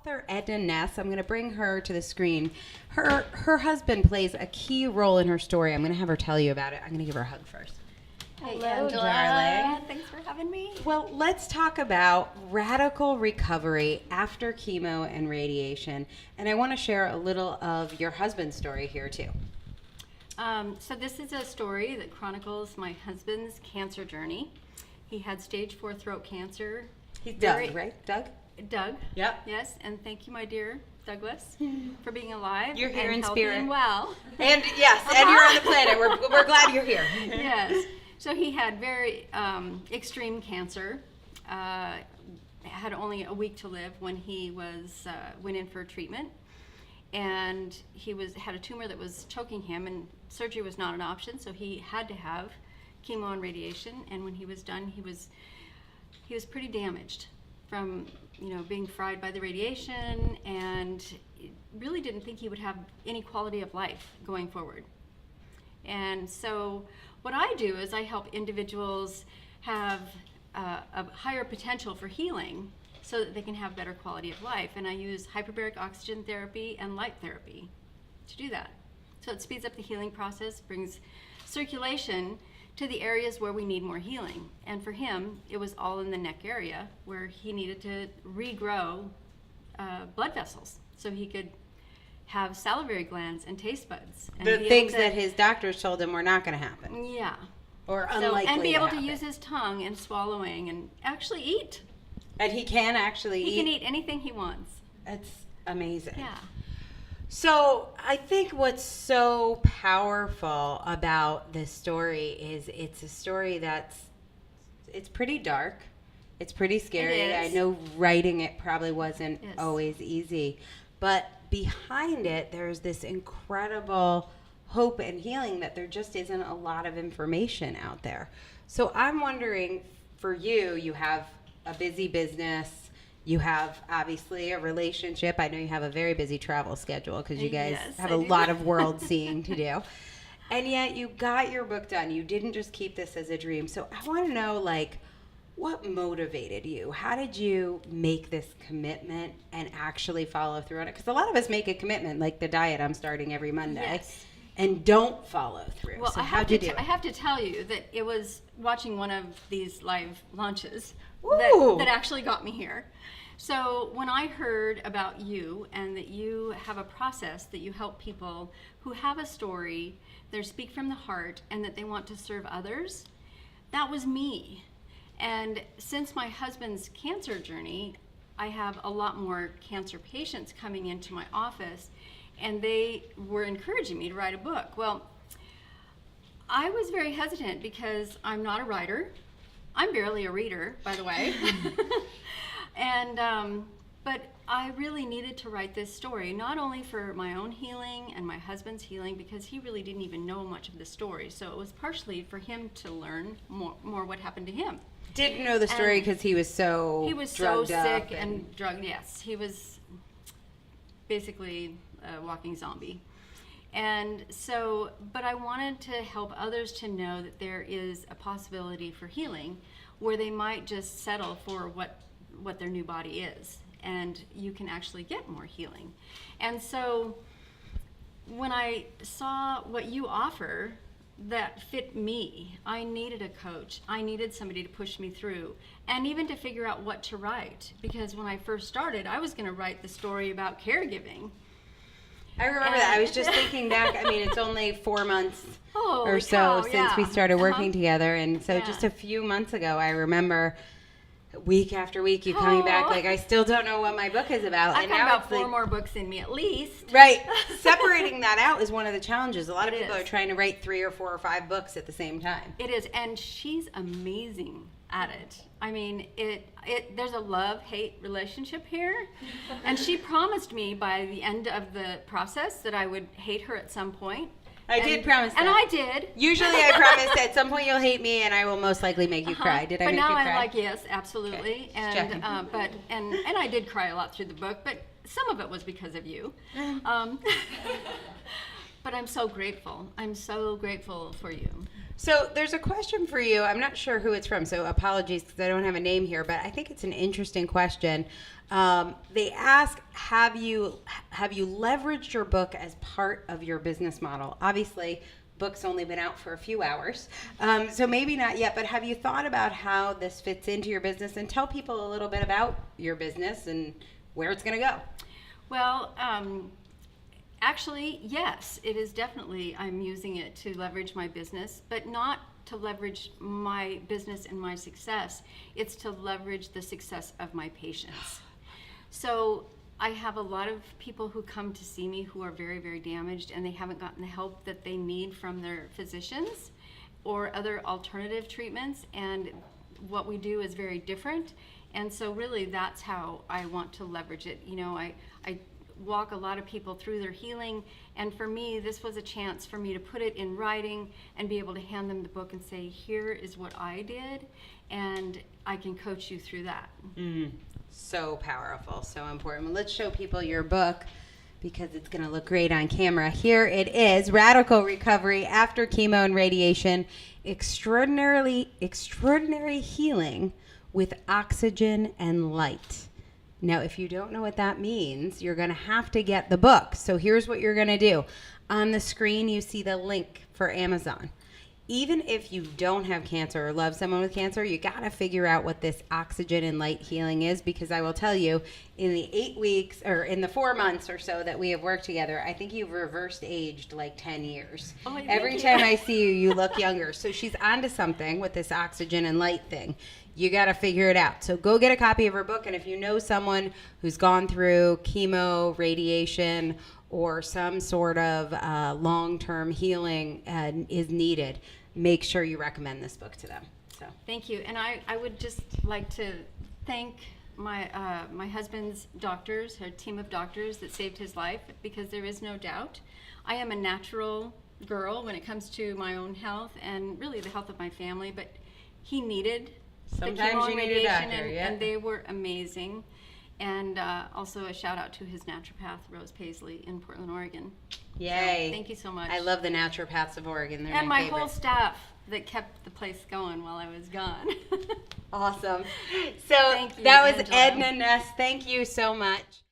author Edna Ness. I'm going to bring her to the screen. Her husband plays a key role in her story. I'm going to have her tell you about it. I'm going to give her a hug first. Hello, Hey, Angela. darling. Thanks for having me. Well, let's talk about radical recovery after chemo and radiation. And I want to share a little of your husband's story here, too. So this is a story that chronicles my husband's cancer journey. He had stage 4 throat cancer. He's Doug, right? Doug? Doug. Yep. Yes, and thank you, my dear Douglas, for being alive. You're here and in healthy spirit. and well. And yes, and you're on the planet. We're glad you're here. Yes. So he had very extreme cancer. Had only a week to live when he went in for treatment, and he had a tumor that was choking him, and surgery was not an option. So he had to have chemo and radiation. And when he was done, he was pretty damaged from being fried by the radiation, and really didn't think he would have any quality of life going forward. And so what I do is I help individuals have a higher potential for healing so that they can have better quality of life. And I use hyperbaric oxygen therapy and light therapy to do that. So it speeds up the healing process, brings circulation to the areas where we need more healing. And for him, it was all in the neck area where he needed to regrow blood vessels so he could have salivary glands and taste buds. And The things that his doctors told him were not going to happen. Yeah. Or unlikely and be able to happen. use his tongue and swallowing and actually eat. And he can actually eat? He can eat anything he wants. That's amazing. Yeah. So I think what's so powerful about this story is it's a story it's pretty dark. It's pretty scary. It is. I know writing it probably wasn't Yes. always easy. But behind it, there's this incredible hope and healing that there just isn't a lot of information out there. So I'm wondering, for you, you have a busy business. You have, obviously, a relationship. I know you have a very busy travel schedule because you guys Yes, have I a do. lot of world seeing to do. And yet you got your book done. You didn't just keep this as a dream. So I want to know, what motivated you? How did you make this commitment and actually follow through on it? Because a lot of us make a commitment, like the diet I'm starting every Monday, Yes. and don't follow through. Well, so I how'd you do it? I have to tell you that it was watching one of these live launches Ooh. that actually got me here. So when I heard about you and that you have a process that you help people who have a story, they speak from the heart, and that they want to serve others, that was me. And since my husband's cancer journey, I have a lot more cancer patients coming into my office, and they were encouraging me to write a book. Well, I was very hesitant because I'm not a writer. I'm barely a reader, by the way. But I really needed to write this story, not only for my own healing and my husband's healing, because he really didn't even know much of the story. So it was partially for him to learn more what happened to him. Didn't know the story And because he was so drugged up sick and drugged. Yes, he was basically a walking zombie. And so, but I wanted to help others to know that there is a possibility for healing where they might just settle for what their new body is, and you can actually get more healing. And so when I saw what you offer that fit me, I needed a coach. I needed somebody to push me through, and even to figure out what to write, because when I first started, I was going to write the story about caregiving. I remember that. I was just thinking back. I mean, it's only 4 months Holy or so cow, since yeah. we started working together. And so Yeah. just a few months ago, I remember week after week you coming back like, I still don't know what my book is about. I've And got now about it's 4 more books in me at least. Right. Separating that out is one of the challenges. A lot of It people is. are trying to write 3 or 4 or 5 books at the same time. It is, and she's amazing at it. I mean, there's a love-hate relationship here, and she promised me by the end of the process that I would hate her at some point. I did promise that. And I did. Usually I promise at some point you'll hate me and I will most likely make you cry. Did I But make now you I'm cry? like, yes, absolutely. Okay. Just checking. And I did cry a lot through the book, but some of it was because of you. But I'm so grateful. I'm so grateful for you. So there's a question for you. I'm not sure who it's from, so apologies because I don't have a name here, but I think it's an interesting question. They ask, have you leveraged your book as part of your business model? Obviously, book's only been out for a few hours, so maybe not yet, but have you thought about how this fits into your business? And tell people a little bit about your business and where it's going to go. Well, actually, yes, it is definitely, I'm using it to leverage my business, but not to leverage my business and my success. It's to leverage the success of my patients. So I have a lot of people who come to see me who are very, very damaged, and they haven't gotten the help that they need from their physicians or other alternative treatments, and what we do is very different. And so really that's how I want to leverage it. You know, I walk a lot of people through their healing, and for me this was a chance for me to put it in writing and be able to hand them the book and say, here is what I did, and I can coach you through that. So powerful, so important. Well, let's show people your book because it's going to look great on camera. Here it is, Radical Recovery After Chemo and Radiation, Extraordinary Healing with Oxygen and Light. Now, if you don't know what that means, you're going to have to get the book. So here's what you're going to do. On the screen, you see the link for Amazon. Even if you don't have cancer or love someone with cancer, you got to figure out what this oxygen and light healing is, because I will tell you, in the 8 weeks or in the 4 months or so that we have worked together, I think you've reversed aged like 10 years. Oh, Every time I see you, you look younger. So she's onto something with this oxygen and light thing. You got to figure it out. So go get a copy of her book. And if you know someone who's gone through chemo, radiation, or some sort of long-term healing is needed, make sure you recommend this book to them. So Thank you. And I would just like to thank my husband's doctors, her team of doctors that saved his life, because there is no doubt I am a natural girl when it comes to my own health and really the health of my family, but he needed sometimes the chemo you and need a radiation, doctor, yeah. and they were amazing. And also a shout out to his naturopath, Rose Paisley, in Portland, Oregon. yay. So, thank you so much. I love the naturopaths of Oregon. They're and my my favorite. whole staff that kept the place going while I was gone. Awesome. So Thank you, that was Angela. Edna Ness. Thank you so much.